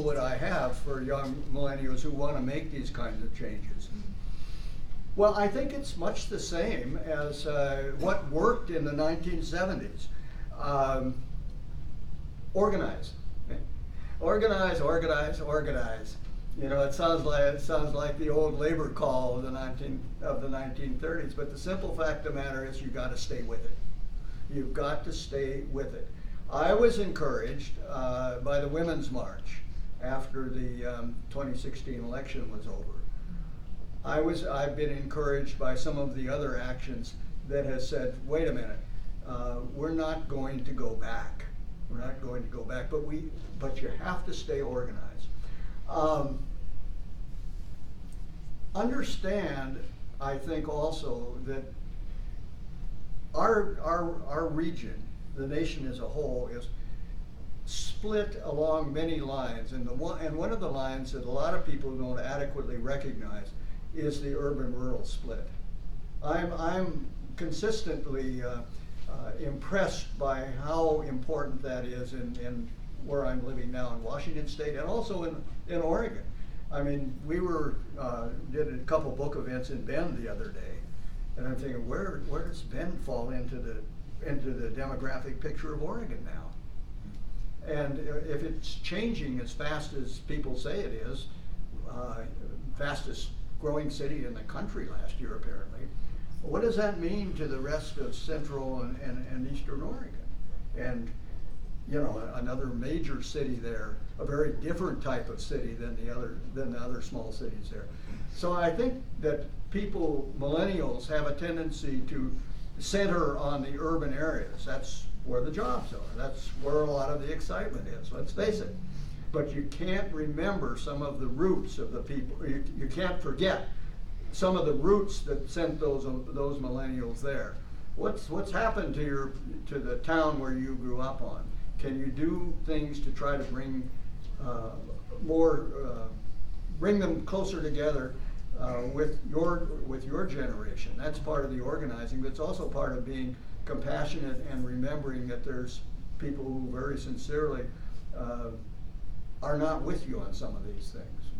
counsel would I have for young millennials who want to make these kinds of changes? Well, I think it's much the same as what worked in the 1970s. Organize. Organize, organize, organize. You know, it sounds like the old labor call of the 1930s, but the simple fact of the matter is you've got to stay with it. You've got to stay with it. I was encouraged by the Women's March after the 2016 election was over. I've been encouraged by some of the other actions that has said, wait a minute, we're not going to go back. We're not going to go back, but you have to stay organized. Understand, I think also that our region, the nation as a whole, is split along many lines, and one of the lines that a lot of people don't adequately recognize is the urban-rural split. I'm consistently impressed by how important that is in where I'm living now in Washington State and also in Oregon. I mean, we did a couple book events in Bend the other day, and I'm thinking, where does Bend fall into the demographic picture of Oregon now? And if it's changing as fast as people say it is, fastest growing city in the country last year apparently, what does that mean to the rest of central and eastern Oregon? And you know, another major city there, a very different type of city than the other small cities there. So I think that millennials have a tendency to center on the urban areas. That's where the jobs are. That's where a lot of the excitement is, let's face it. But you can't remember some of the roots of the people. You can't forget some of the roots that sent those millennials there. What's happened to the town where you grew up on? Can you do things to try to bring bring them closer together with your generation? That's part of the organizing, but it's also part of being compassionate and remembering that there's people who very sincerely are not with you on some of these things.